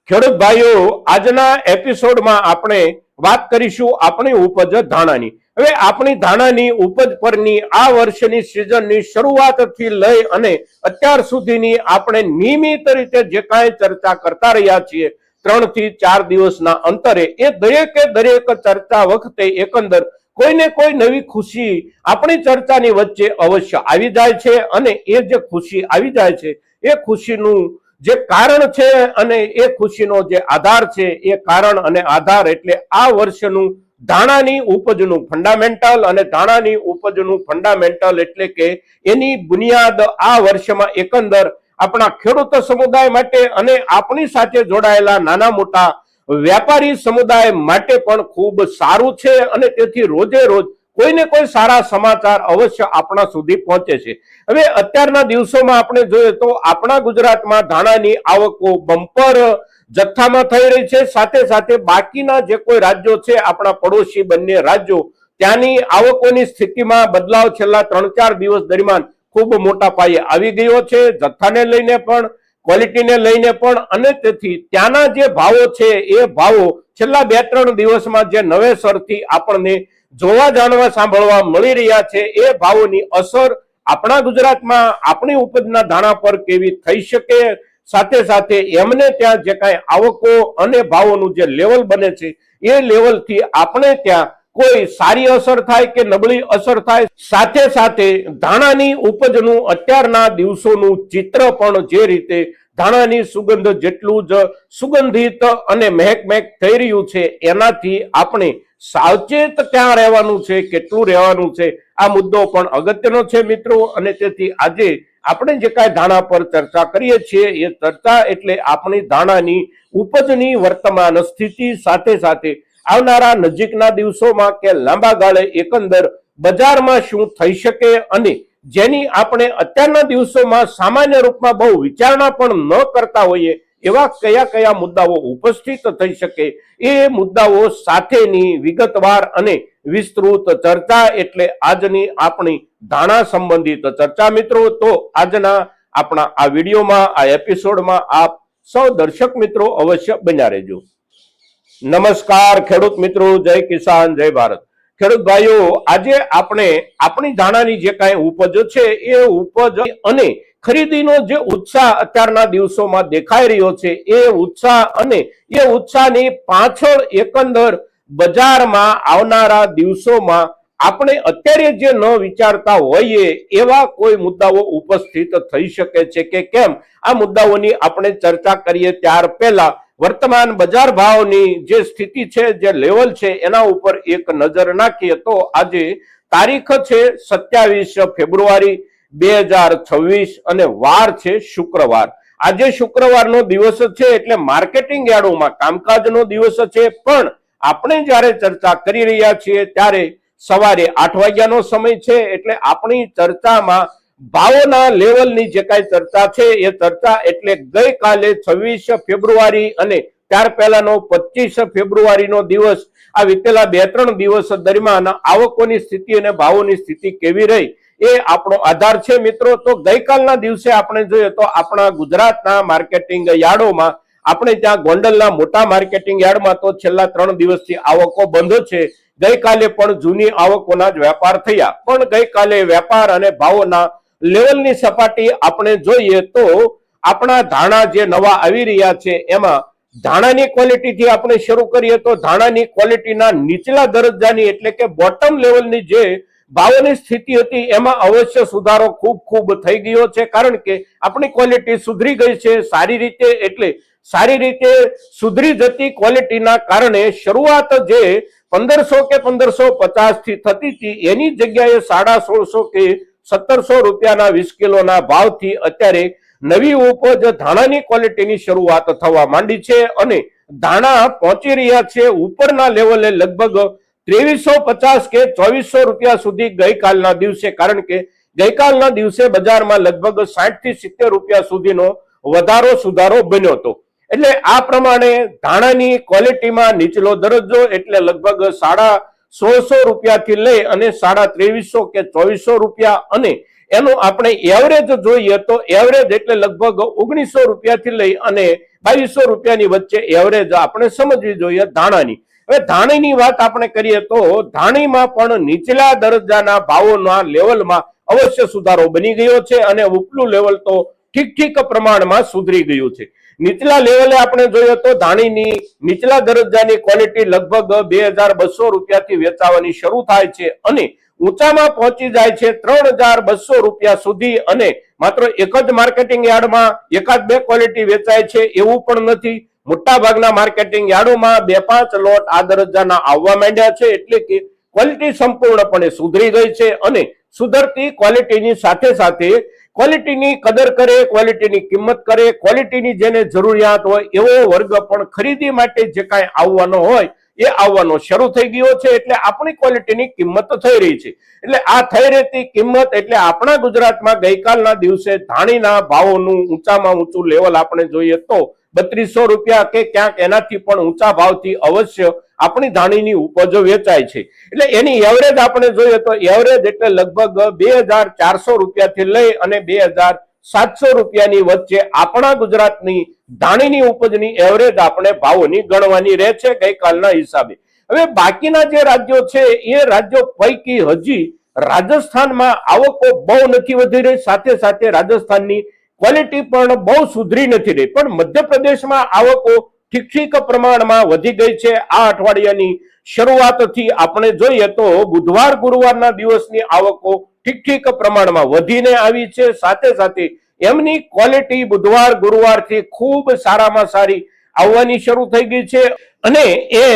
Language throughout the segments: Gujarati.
ખેડૂત ભાઈઓ, આજના એપિસોડમાં આપણે વાત કરીશું આપણી ઉપજ ધાણાની. હવે આપણી ધાણાની ઉપજ પરની આ વર્ષની સિઝનની શરૂઆતથી લઈ અને અત્યાર સુધીની આપણે નિયમિત રીતે જે કાંઈ ચર્ચા કરતા રહ્યા છીએ 3 થી 4 દિવસના અંતરે, એ દરેક ચર્ચા વખતે એકંદર કોઈને કોઈ નવી ખુશી આપણી ચર્ચાની વચ્ચે અવશ્ય આવી જાય છે. અને એ જે ખુશી આવી જાય છે એ ખુશીનું જે કારણ છે અને એ ખુશીનો જે આધાર છે, એ કારણ અને આધાર એટલે આ વર્ષનું ધાણાની ઉપજનું ફંડામેન્ટલ. અને ધાણાની ઉપજનું ફંડામેન્ટલ એટલે કે એની બુનિયાદ આ વર્ષમાં એકંદર આપણા ખેડૂત સમુદાય માટે અને આપણી સાથે જોડાયેલા નાના મોટા વ્યાપારી સમુદાય માટે પણ ખૂબ સારું છે. અને તેથી રોજે રોજ કોઈને કોઈ સારા સમાચાર અવશ્ય આપણા સુધી પહોંચે છે. હવે અત્યારના દિવસોમાં આપણે જોઈએ તો આપણા ગુજરાતમાં ધાણાની આવકો બમ્પર જથ્થામાં થઈ રહી છે. સાથે સાથે બાકીના જે કોઈ રાજ્યો છે, આપણા પડોશી બંને રાજ્યો, ત્યાંની આવકોની સ્થિતિમાં બદલાવ છેલ્લા 3-4 દિવસ દરમિયાન ખૂબ મોટા પાયે આવી ગયો છે, જથ્થાને લઈને પણ, ક્વોલિટીને લઈને પણ. અને તેથી ત્યાંના જે ભાવો છે એ ભાવો છેલ્લા 2-3 દિવસમાં જે નવેસરથી આપણને જોવા જાણવા સાંભળવા મળી રહ્યા છે, એ ભાવોની અસર આપણા ગુજરાતમાં આપણી ઉપજના ધાણા પર કેવી થઈ શકે, સાથે સાથે એમને ત્યાં જે કાંઈ આવકો અને ભાવોનું જે લેવલ બને છે એ લેવલથી આપણે ત્યાં કોઈ સારી અસર થાય કે નબળી અસર થાય, સાથે સાથે ધાણાની ઉપજનું અત્યારના દિવસોનું ચિત્ર પણ જે રીતે ધાણાની સુગંધ જેટલું જ સુગંધિત અને મહેક થઈ રહ્યું છે, એનાથી આપણે સાવચેત ક્યાં રહેવાનું છે, કેટલું રહેવાનું છે, આ મુદ્દો પણ અગત્યનો છે મિત્રો. અને તેથી આજે આપણે જે કાંઈ ધાણા પર ચર્ચા કરીએ છીએ એ ચર્ચા એટલે આપણી ધાણાની ઉપજની વર્તમાન સ્થિતિ, સાથે સાથે આવનારા નજીકના દિવસોમાં કે લાંબા ગાળે એકંદર બજારમાં શું થઈ શકે, અને જેની આપણે અત્યારના દિવસોમાં સામાન્ય રૂપમાં બહુ વિચારણા પણ ન કરતા હોઈએ એવા કયા કયા મુદ્દાઓ ઉપસ્થિત થઈ શકે, એ મુદ્દાઓ સાથેની વિગતવાર અને વિસ્તૃત ચર્ચા એટલે આજની આપણી ધાણા સંબંધિત ચર્ચા મિત્રો. તો આજના આપણા આ વિડીયોમાં, આ એપિસોડમાં આપ સૌ દર્શક મિત્રો અવશ્ય બન્યા રહેજો. નમસ્કાર ખેડૂત મિત્રો, જય કિસાન, જય ભારત. ખેડૂત ભાઈઓ, આજે આપણે આપણી ધાણાની જે કાંઈ ઉપજ છે એ ઉપજ અને ખરીદીનો જે ઉત્સાહ અત્યારના દિવસોમાં દેખાઈ રહ્યો છે, એ ઉત્સાહ અને એ ઉત્સાહની પાછળ એકંદર બજારમાં આવનારા દિવસોમાં આપણે અત્યારે જે ન વિચારતા હોઈએ એવા કોઈ મુદ્દાઓ ઉપસ્થિત થઈ શકે છે કે કેમ, આ મુદ્દાઓની આપણે ચર્ચા કરીએ ત્યાર પહેલા વર્તમાન બજાર ભાવની જે સ્થિતિ છે, જે લેવલ છે, એના ઉપર એક નજર નાખીએ તો આજે તારીખ છે 27 ફેબ્રુઆરી 2026 અને વાર છે શુક્રવાર. આજે શુક્રવારનો દિવસ છે એટલે માર્કેટિંગ યાર્ડોમાં કામકાજનો દિવસ છે, પણ આપણે જ્યારે ચર્ચા કરી રહ્યા છીએ ત્યારે સવારે 8 વાગ્યાનો સમય છે. એટલે આપણી ચર્ચામાં ભાવોના લેવલની જે કાંઈ ચર્ચા છે એ ચર્ચા એટલે ગઈકાલે 26 ફેબ્રુઆરી અને ત્યાર પહેલાનો 25 ફેબ્રુઆરીનો દિવસ, આ વિતેલા 2-3 દિવસ દરમિયાન આવકોની સ્થિતિ અને ભાવોની સ્થિતિ કેવી રહી એ આપણો આધાર છે મિત્રો. તો ગઈકાલના દિવસે આપણે જોઈએ તો આપણા ગુજરાતના માર્કેટિંગ યાર્ડોમાં, આપણે ત્યાં ગોંડલના મોટા માર્કેટિંગ યાર્ડમાં તો છેલ્લા 3 દિવસથી આવકો બંધ છે. ગઈકાલે પણ જૂની આવકોના જ વેપાર થયા, પણ ગઈકાલે વેપાર અને ભાવોના લેવલની સપાટી આપણે જોઈએ તો આપણા ધાણા જે નવા આવી રહ્યા છે એમાં ધાણાની ક્વોલિટીથી આપણે શરૂ કરીએ તો ધાણાની ક્વોલિટીના નીચલા દરજ્જાની એટલે કે બોટમ લેવલની જે ભાવોની સ્થિતિ હતી એમાં અવશ્ય સુધારો ખૂબ થઈ ગયો છે, કારણ કે આપણી ક્વોલિટી સુધરી ગઈ છે સારી રીતે. એટલે સારી રીતે સુધરી જતી ક્વોલિટીના કારણે શરૂઆત જે 1500 કે 1550 થી થતી હતી એની જગ્યાએ 1650 કે 1700 રૂપિયાના 20 કિલોના ભાવથી અત્યારે નવી ઉપજ ધાણાની ક્વોલિટીની શરૂઆત થવા માંડી છે. અને ધાણા પહોંચી રહ્યા છે ઉપરના લેવલે લગભગ 2350 કે 2400 રૂપિયા સુધી ગઈકાલના દિવસે, કારણ કે ગઈકાલના દિવસે બજારમાં લગભગ 60 થી 70 રૂપિયા સુધીનો સુધારો બન્યો હતો. એટલે આ પ્રમાણે ધાણાની ક્વોલિટીમાં નીચલો દરજ્જો એટલે લગભગ 1650 રૂપિયાથી લઈ અને 2350 કે 2400 રૂપિયા, અને એનું આપણે એવરેજ જોઈએ તો એવરેજ એટલે લગભગ 1900 રૂપિયાથી લઈ અને 2200 રૂપિયાની વચ્ચે એવરેજ આપણે સમજવી જોઈએ ધાણાની. હવે ધાણીની વાત આપણે કરીએ તો ધાણીમાં પણ નીચલા દરજ્જાના ભાવોના લેવલમાં અવશ્ય સુધારો બની ગયો છે અને ઉપલું લેવલ તો ઠીક પ્રમાણમાં સુધરી ગયું છે. નીચલા લેવલે આપણે જોઈએ તો ધાણીની નીચલા દરજ્જાની ક્વોલિટી લગભગ 2200 રૂપિયાથી વેચાવાની શરૂ થાય છે અને ઊંચામાં પહોંચી જાય છે 3200 રૂપિયા સુધી અને માત્ર એક જ માર્કેટિંગ યાર્ડમાં એકાદ બે ક્વોલિટી વેચાય છે એવું પણ નથી. મોટા ભાગના માર્કેટિંગ યાર્ડોમાં 2-5 લોટ આ દરજ્જાના આવવા માંડ્યા છે એટલે કે ક્વોલિટી સંપૂર્ણપણે સુધરી ગઈ છે અને સુધરતી ક્વોલિટીની સાથે સાથે ક્વોલિટીની કદર કરે, ક્વોલિટીની કિંમત કરે, ક્વોલિટીની જેને જરૂરિયાત હોય એવો વર્ગ પણ ખરીદી માટે જે કાંઈ આવવાનો હોય એ આવવાનો શરૂ થઈ ગયો છે એટલે આપણી ક્વોલિટીની કિંમત થઈ રહી છે. એટલે આ થઈ રહેતી કિંમત એટલે આપણા ગુજરાતમાં ગઈકાલના દિવસે ધાણીના ભાવોનું ઊંચામાં ઊંચું લેવલ આપણે જોઈએ તો 3200 રૂપિયા કે ક્યાંક એનાથી પણ ઊંચા ભાવથી અવશ્ય આપણી ધાણીની ઉપજો વેચાય છે. એટલે એની એવરેજ આપણે જોઈએ તો એવરેજ એટલે લગભગ 2400 રૂપિયાથી લઈ અને 2700 રૂપિયાની વચ્ચે આપણા ગુજરાતની ધાણીની ઉપજની એવરેજ આપણે ભાવોની ગણવાની રહે છે ગઈકાલના હિસાબે. હવે બાકીના જે રાજ્યો છે એ રાજ્યો પૈકી હજી રાજસ્થાનમાં આવકો બહુ નથી વધી રહી, સાથે સાથે રાજસ્થાનની ક્વોલિટી પણ બહુ સુધરી નથી રહી, પણ મધ્યપ્રદેશમાં આવકો ઠીક પ્રમાણમાં વધી ગઈ છે. આ અઠવાડિયાની શરૂઆતથી આપણે જોઈએ તો બુધવાર ગુરુવારના દિવસની આવકો ઠીક પ્રમાણમાં વધીને આવી છે. સાથે સાથે એમની ક્વોલિટી બુધવાર ગુરુવારથી ખૂબ સારામાં સારી આવવાની શરૂ થઈ ગઈ છે અને એ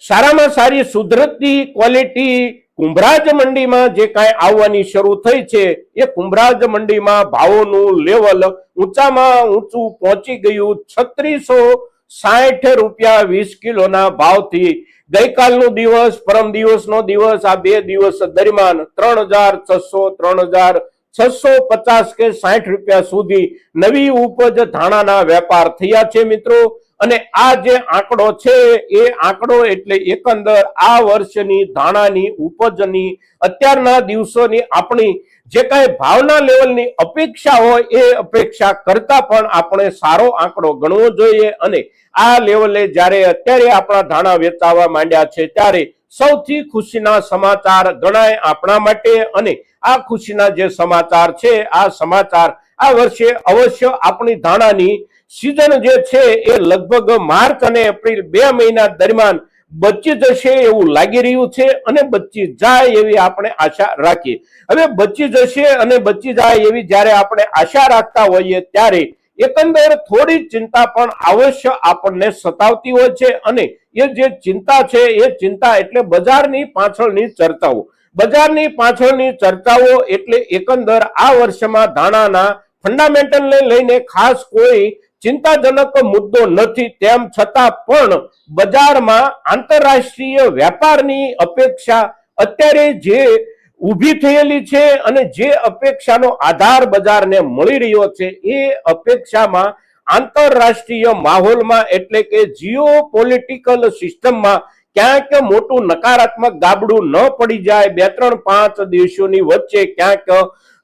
સારામાં સારી સુધરતી ક્વોલિટી કુંભરાજ મંડીમાં જે કાંઈ આવવાની શરૂ થઈ છે એ કુંભરાજ મંડીમાં ભાવોનું લેવલ ઊંચામાં ઊંચું પહોંચી ગયું 3660 રૂપિયા 20 કિલોના ભાવથી. ગઈકાલનો દિવસ, પરમ દિવસનો દિવસ, આ 2 દિવસ દરમિયાન 3600, 3650 કે 60 રૂપિયા સુધી નવી ઉપજ ધાણાના વેપાર થયા છે મિત્રો. અને આ જે આંકડો છે એ આંકડો એટલે એકંદર આ વર્ષની ધાણાની ઉપજની અત્યારના દિવસોની આપણી જે કાંઈ ભાવના લેવલની અપેક્ષા હોય એ અપેક્ષા કરતા પણ આપણે સારો આંકડો ગણવો જોઈએ. અને આ લેવલે જ્યારે અત્યારે આપણા ધાણા વેચાવા માંડ્યા છે ત્યારે સૌથી ખુશીના સમાચાર ગણાય આપણા માટે. અને આ ખુશીના જે સમાચાર છે આ સમાચાર આ વર્ષે અવશ્ય આપણી ધાણાની સીઝન જે છે એ લગભગ માર્ચ અને એપ્રિલ 2 મહિના દરમિયાન બચી જશે એવું લાગી રહ્યું છે અને બચી જાય એવી આપણે આશા રાખીએ. હવે બચી જશે અને બચી જાય એવી જ્યારે આપણે આશા રાખતા હોઈએ ત્યારે એકંદર થોડી ચિંતા પણ અવશ્ય આપણને સતાવતી હોય છે અને એ જે ચિંતા છે એ ચિંતા એટલે બજારની પાછળની ચર્ચાઓ. બજારની પાછળની ચર્ચાઓ એટલે એકંદર આ વર્ષમાં ધાણાના ફંડામેન્ટલને લઈને ખાસ કોઈ ચિંતાજનક મુદ્દો નથી, તેમ છતાં પણ બજારમાં આંતરરાષ્ટ્રીય વેપારની અપેક્ષા અત્યારે જે ઊભી થયેલી છે અને જે અપેક્ષાનો આધાર બજારને મળી રહ્યો છે એ અપેક્ષામાં આંતરરાષ્ટ્રીય માહોલમાં એટલે કે જીઓપોલિટિકલ સિસ્ટમમાં ક્યાંક મોટું નકારાત્મક ગાબડું ન પડી જાય, 2-3-5 દેશોની વચ્ચે ક્યાંક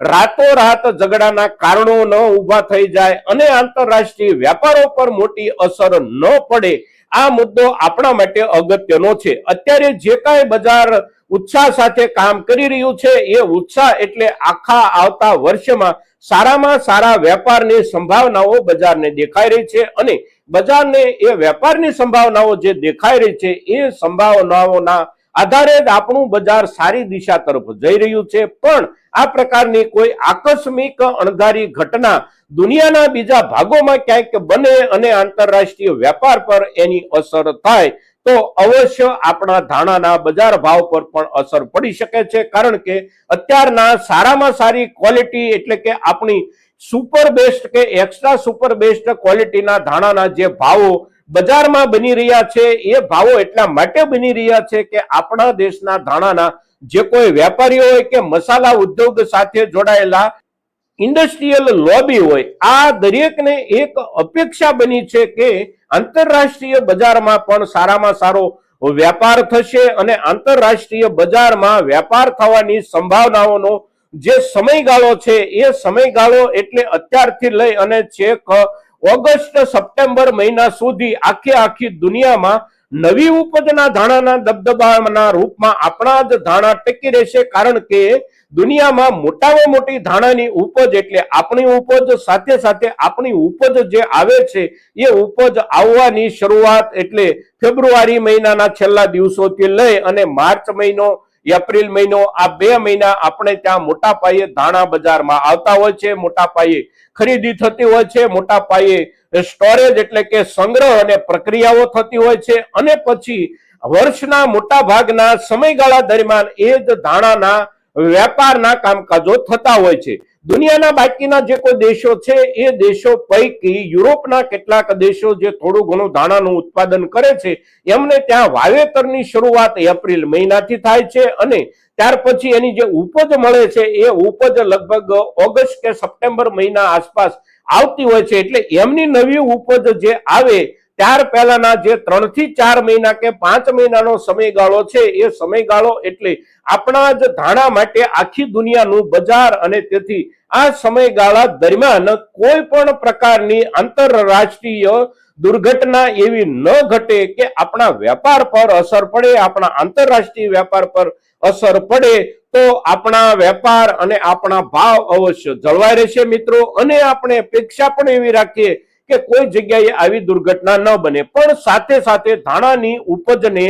રાતોરાત ઝઘડાના કારણો ન ઉભા થઈ જાય અને આંતરરાષ્ટ્રીય વેપારો પર મોટી અસર ન પડે, આ મુદ્દો આપણા માટે અગત્યનો છે. અત્યારે જે કાંઈ બજાર ઉત્સાહ સાથે કામ કરી રહ્યું છે એ ઉત્સાહ એટલે આખા આવતા વર્ષમાં સારામાં સારા વેપારની સંભાવનાઓ બજારને દેખાઈ રહી છે અને બજારને એ વેપારની સંભાવનાઓ જે દેખાઈ રહી છે એ સંભાવનાઓના આધારે જ આપણું બજાર સારી દિશા તરફ જઈ રહ્યું છે. પણ આ પ્રકારની કોઈ આકસ્મિક અણધારી ઘટના દુનિયાના બીજા ભાગોમાં ક્યાંક બને અને આંતરરાષ્ટ્રીય વેપાર પર એની અસર થાય તો અવશ્ય આપણા ધાણાના બજાર ભાવ પર પણ અસર પડી શકે છે. કારણ કે અત્યારના સારામાં સારી ક્વોલિટી એટલે કે આપણી સુપર બેસ્ટ કે એક્સ્ટ્રા સુપર બેસ્ટ ક્વોલિટીના ધાણાના જે ભાવો બજારમાં બની રહ્યા છે એ ભાવો એટલા માટે બની રહ્યા છે કે આપણા દેશના ધાણાના જે કોઈ વેપારીઓ હોય કે મસાલા ઉદ્યોગ સાથે જોડાયેલા ઇન્ડસ્ટ્રીયલ લોબી હોય, આ દરેકને એક અપેક્ષા બની છે કે આંતરરાષ્ટ્રીય બજારમાં પણ સારામાં સારો વેપાર થશે અને આંતરરાષ્ટ્રીય બજારમાં વેપાર થવાની સંભાવનાઓનો જે સમયગાળો છે એ સમયગાળો એટલે અત્યારથી લઈ અને છેક ઓગસ્ટ સપ્ટેમ્બર મહિના સુધી આખી દુનિયામાં નવી ઉપજના ધાણાના દબદબાના રૂપમાં આપણા જ ધાણા ટકી રહેશે, કારણ કે દુનિયામાં મોટામાં મોટી ધાણાની ઉપજ એટલે આપણી ઉપજ, સાથે સાથે આપણી ઉપજ જે આવે છે એ ઉપજ આવવાની શરૂઆત એટલે ફેબ્રુઆરી મહિનાના છેલ્લા દિવસોથી લઈ અને માર્ચ મહિનો, એપ્રિલ મહિનો, આ 2 મહિના આપણે ત્યાં મોટા પાયે ધાણા બજારમાં આવતા હોય છે, મોટા પાયે ખરીદી થતી હોય છે, મોટા પાયે સ્ટોરેજ એટલે કે સંગ્રહ અને પ્રક્રિયાઓ થતી હોય છે, અને પછી વર્ષના મોટા ભાગના સમયગાળા દરમિયાન એ જ ધાણાના વેપારના કામકાજો થતા હોય છે. દુનિયાના બાકીના જે કોઈ દેશો છે એ દેશો પૈકી યુરોપના કેટલાક દેશો જે થોડું ઘણું ધાણાનું ઉત્પાદન કરે છે એમને ત્યાં વાવેતરની શરૂઆત એપ્રિલ મહિનાથી થાય છે અને ત્યાર પછી એની જે ઉપજ મળે છે એ ઉપજ લગભગ ઓગસ્ટ કે સપ્ટેમ્બર મહિના આસપાસ આવતી હોય છે. એટલે એમની નવી ઉપજ જે આવે ત્યાર પહેલાના જે 3 થી 4 મહિના કે 5 મહિનાનો સમયગાળો છે એ સમયગાળો એટલે આપણા જ ધાણા માટે આખી દુનિયાનું બજાર, અને તેથી આ સમયગાળા દરમિયાન કોઈ પણ પ્રકારની આંતરરાષ્ટ્રીય દુર્ઘટના એવી ન ઘટે કે આપણા વેપાર પર અસર પડે, આપણા આંતરરાષ્ટ્રીય વેપાર પર અસર પડે, તો આપણા વેપાર અને આપણા ભાવ અવશ્ય જળવાઈ રહેશે મિત્રો. અને આપણે અપેક્ષા પણ એવી રાખીએ કે કોઈ જગ્યાએ આવી દુર્ઘટના ન બને. પણ સાથે સાથે ધાણાની ઉપજને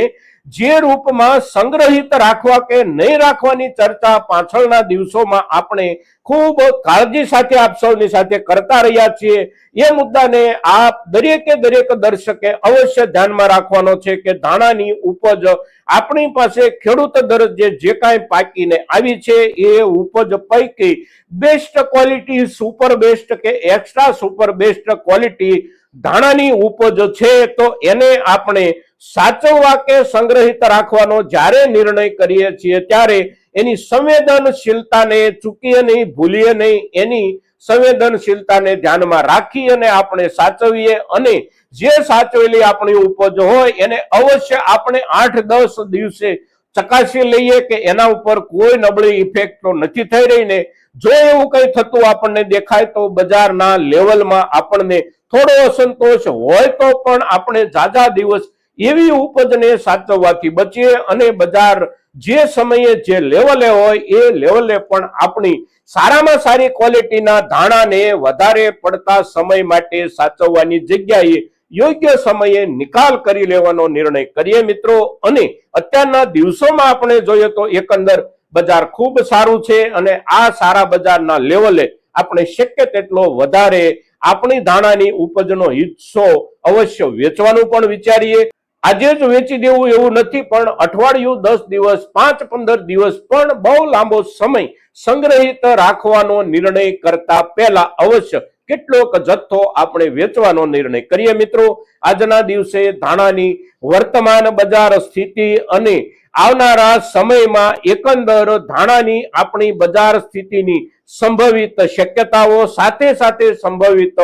જે રૂપમાં સંગ્રહિત રાખવા કે નહીં રાખવાની ચર્ચા પાછળના દિવસોમાં આપણે ખૂબ કાળજી સાથે આપ સૌની સાથે કરતા રહ્યા છીએ. એ મુદ્દાને આપ દરેકે દર્શકે અવશ્ય ધ્યાનમાં રાખવાનો છે કે ધાણાની ઉપજ આપણી પાસે ખેડૂત દરજ્જે જે કાંઈ પાકીને આવી છે એ ઉપજ પૈકી બેસ્ટ ક્વોલિટી, સુપર બેસ્ટ કે એક્સ્ટ્રા સુપર બેસ્ટ ક્વોલિટી ધાણાની ઉપજ છે, તો એને આપણે સાચવવા કે સંગ્રહિત રાખવાનો જ્યારે નિર્ણય કરીએ છીએ ત્યારે એની સંવેદનશીલતાને ચૂકીએ નહીં, ભૂલીએ નહીં. એની સંવેદનશીલતાને ધ્યાનમાં રાખી અને આપણે સાચવીએ, અને જે સાચવેલી આપણી ઉપજ હોય એને અવશ્ય આપણે 8-10 દિવસે ચકાસી લઈએ કે એના ઉપર કોઈ નબળી ઇફેક્ટ તો નથી થઈ રહી ને. જો એવું કઈ થતું આપણને દેખાય તો બજારના લેવલમાં આપણને થોડો અસંતોષ હોય તો પણ આપણે ઝાઝા દિવસ એવી ઉપજને સાચવવાથી બચીએ, અને બજાર જે સમયે જે લેવલે હોય એ લેવલે પણ આપણી સારામાં સારી ક્વોલિટીના ધાણાને વધારે પડતા સમય માટે સાચવવાની જગ્યાએ યોગ્ય સમયે નિકાલ કરી લેવાનો નિર્ણય કરીએ મિત્રો. અને અત્યારના દિવસોમાં આપણે જોઈએ તો એકંદર બજાર ખૂબ સારું છે, અને આ સારા બજારના લેવલે આપણે શક્ય તેટલો વધારે આપણી ધાણાની ઉપજનો હિસ્સો અવશ્ય વેચવાનું પણ વિચારીએ. આજે જ વેચી દેવું એવું નથી, પણ અઠવાડિયું, 10 દિવસ, 5-15 દિવસ પણ બહુ લાંબો સમય સંગ્રહિત રાખવાનો નિર્ણય કરતા પહેલા અવશ્ય કેટલોક જથ્થો આપણે વેચવાનો નિર્ણય કરીએ મિત્રો. આજના દિવસે ધાણાની વર્તમાન બજાર સ્થિતિ અને આવનારા સમયમાં એકંદર ધાણાની આપણી બજાર સ્થિતિની સંભવિત શક્યતાઓ, સાથે સાથે સંભવિત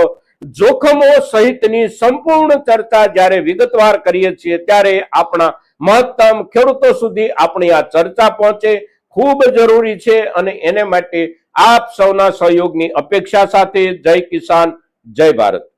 જોખમો સહિતની સંપૂર્ણ ચર્ચા જ્યારે વિગતવાર કરીએ છીએ ત્યારે આપણા મહત્તમ ખેડૂતો સુધી આપણી આ ચર્ચા પહોંચે ખૂબ જરૂરી છે, અને એને માટે આપ સૌના સહયોગની અપેક્ષા સાથે જય કિસાન, જય ભારત.